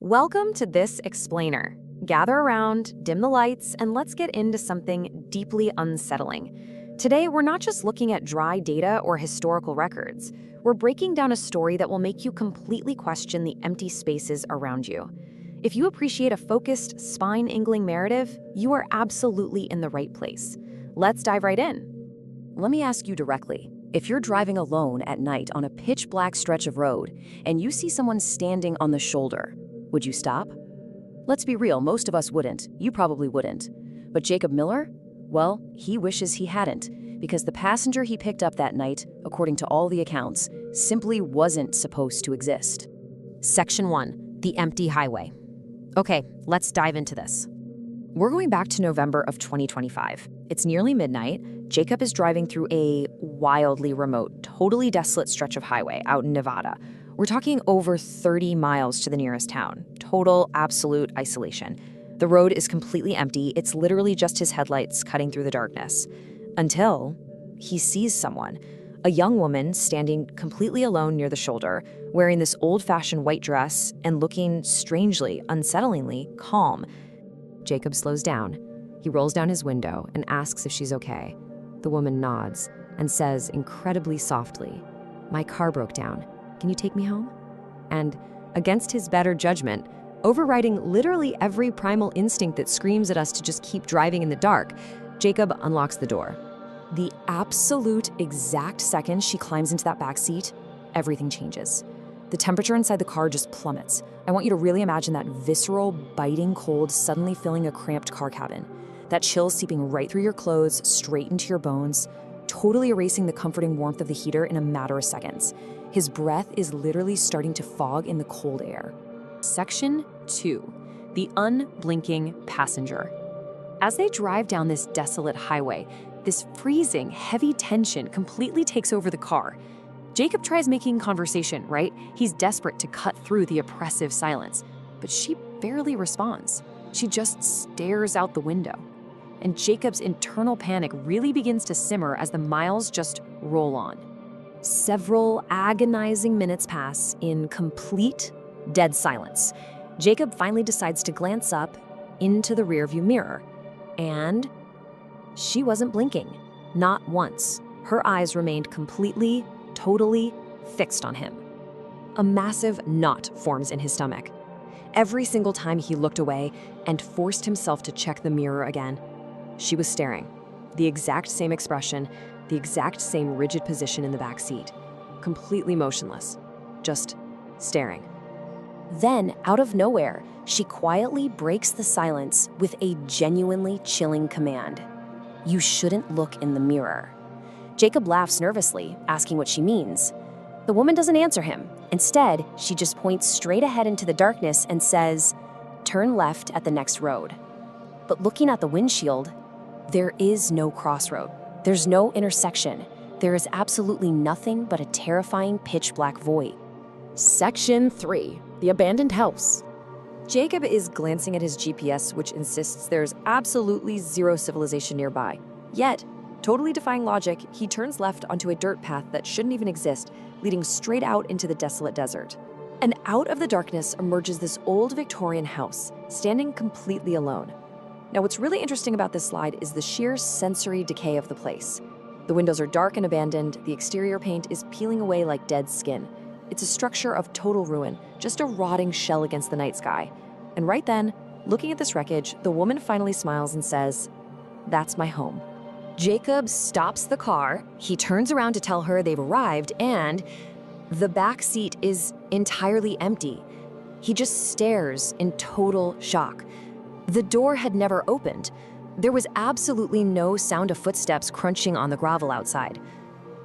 Welcome to This Explainer. Gather around, dim the lights, and let's get into something deeply unsettling. Today, we're not just looking at dry data or historical records. We're breaking down a story that will make you completely question the empty spaces around you. If you appreciate a focused, spine-tingling narrative, you are absolutely in the right place. Let's dive right in. Let me ask you directly. If you're driving alone at night on a pitch-black stretch of road and you see someone standing on the shoulder, would you stop? Let's be real, most of us wouldn't. You probably wouldn't. But Jacob Miller? Well, he wishes he hadn't, because the passenger he picked up that night, according to all the accounts, simply wasn't supposed to exist. Section 1. The Empty Highway. Okay, let's dive into this. We're going back to November of 2025. It's nearly midnight. Jacob is driving through a wildly remote, totally desolate stretch of highway out in Nevada. We're talking over 30 miles to the nearest town. Total, absolute isolation. The road is completely empty. It's literally just his headlights cutting through the darkness. Until he sees someone. A young woman standing completely alone near the shoulder, wearing this old-fashioned white dress and looking strangely, unsettlingly calm. Jacob slows down. He rolls down his window and asks if she's okay. The woman nods and says incredibly softly, "My car broke down. Can you take me home?" And against his better judgment, overriding literally every primal instinct that screams at us to just keep driving in the dark, Jacob unlocks the door. The absolute exact second she climbs into that back seat, everything changes. The temperature inside the car just plummets. I want you to really imagine that visceral, biting cold suddenly filling a cramped car cabin. That chill seeping right through your clothes, straight into your bones, totally erasing the comforting warmth of the heater in a matter of seconds. His breath is literally starting to fog in the cold air. Section 2. The Unblinking Passenger. As they drive down this desolate highway, this freezing, heavy tension completely takes over the car. Jacob tries making conversation, right? He's desperate to cut through the oppressive silence. But she barely responds. She just stares out the window. And Jacob's internal panic really begins to simmer as the miles just roll on. Several agonizing minutes pass in complete, dead silence. Jacob finally decides to glance up into the rearview mirror. And she wasn't blinking. Not once. Her eyes remained completely, totally fixed on him. A massive knot forms in his stomach. Every single time he looked away and forced himself to check the mirror again, she was staring. The exact same expression, the exact same rigid position in the back seat. Completely motionless. Just staring. Then, out of nowhere, she quietly breaks the silence with a genuinely chilling command. "You shouldn't look in the mirror." Jacob laughs nervously, asking what she means. The woman doesn't answer him. Instead, she just points straight ahead into the darkness and says, "Turn left at the next road." But looking at the windshield, there is no crossroad. There's no intersection. There is absolutely nothing but a terrifying pitch-black void. Section 3. The Abandoned House. Jacob is glancing at his GPS, which insists there's absolutely zero civilization nearby. Yet, totally defying logic, he turns left onto a dirt path that shouldn't even exist, leading straight out into the desolate desert. And out of the darkness emerges this old Victorian house, standing completely alone. Now, what's really interesting about this slide is the sheer sensory decay of the place. The windows are dark and abandoned, the exterior paint is peeling away like dead skin. It's a structure of total ruin, just a rotting shell against the night sky. And right then, looking at this wreckage, the woman finally smiles and says, "That's my home." Jacob stops the car, he turns around to tell her they've arrived, and the back seat is entirely empty. He just stares in total shock. The door had never opened. There was absolutely no sound of footsteps crunching on the gravel outside.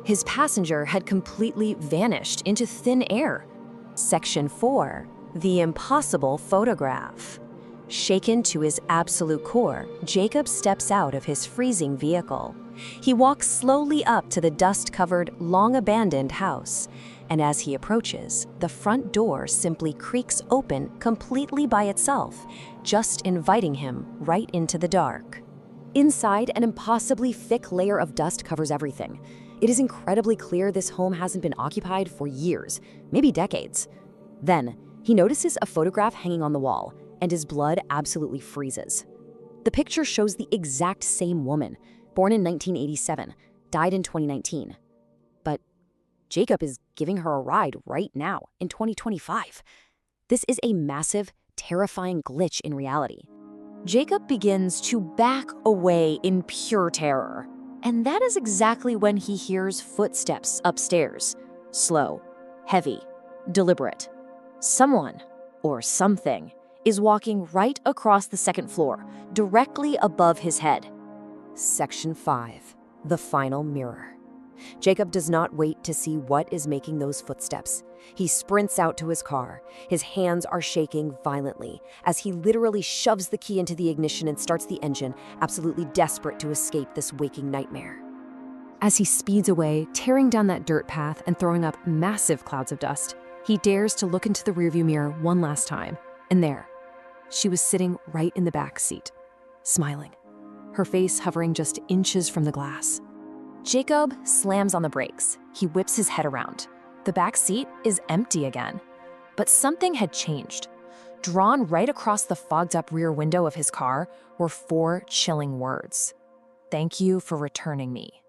His passenger had completely vanished into thin air. Section 4. The Impossible Photograph. Shaken to his absolute core, Jacob steps out of his freezing vehicle. He walks slowly up to the dust-covered, long-abandoned house. And as he approaches, the front door simply creaks open completely by itself, just inviting him right into the dark. Inside, an impossibly thick layer of dust covers everything. It is incredibly clear this home hasn't been occupied for years, maybe decades. Then, He notices a photograph hanging on the wall, and his blood absolutely freezes. The picture shows the exact same woman, born in 1987, died in 2019. But Jacob is giving her a ride right now, in 2025. This is a massive, terrifying glitch in reality. Jacob begins to back away in pure terror. And that is exactly when he hears footsteps upstairs. Slow, heavy, deliberate. Someone, or something, is walking right across the second floor, directly above his head. Section 5. The final mirror. Jacob does not wait to see what is making those footsteps. He sprints out to his car. His hands are shaking violently as he literally shoves the key into the ignition and starts the engine, absolutely desperate to escape this waking nightmare. As he speeds away, tearing down that dirt path and throwing up massive clouds of dust, he dares to look into the rearview mirror one last time. And there, she was sitting right in the back seat, smiling, her face hovering just inches from the glass. Jacob slams on the brakes. He whips his head around. The back seat is empty again. But something had changed. Drawn right across the fogged-up rear window of his car were 4 chilling words. "Thank you for returning me."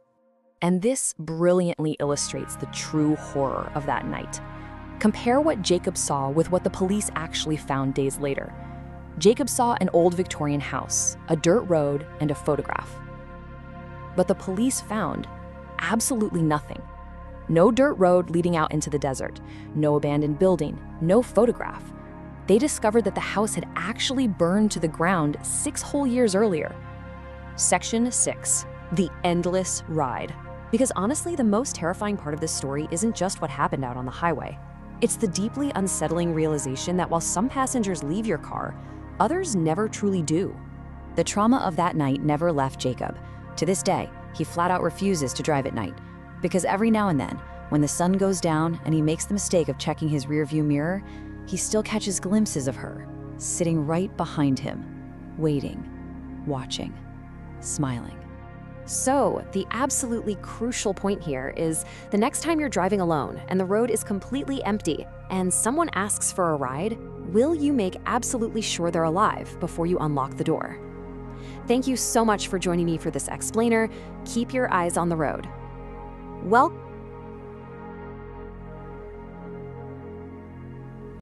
And this brilliantly illustrates the true horror of that night. Compare what Jacob saw with what the police actually found days later. Jacob saw an old Victorian house, a dirt road, and a photograph. But the police found absolutely nothing. No dirt road leading out into the desert, no abandoned building, no photograph. They discovered that the house had actually burned to the ground 6 whole years earlier. Section 6. The endless ride. Because honestly, the most terrifying part of this story isn't just what happened out on the highway. It's the deeply unsettling realization that while some passengers leave your car, others never truly do. The trauma of that night never left Jacob. To this day, he flat out refuses to drive at night, because every now and then, when the sun goes down and he makes the mistake of checking his rearview mirror, he still catches glimpses of her, sitting right behind him, waiting, watching, smiling. So, the absolutely crucial point here is the next time you're driving alone and the road is completely empty and someone asks for a ride, will you make absolutely sure they're alive before you unlock the door? Thank you so much for joining me for this explainer. Keep your eyes on the road. Well,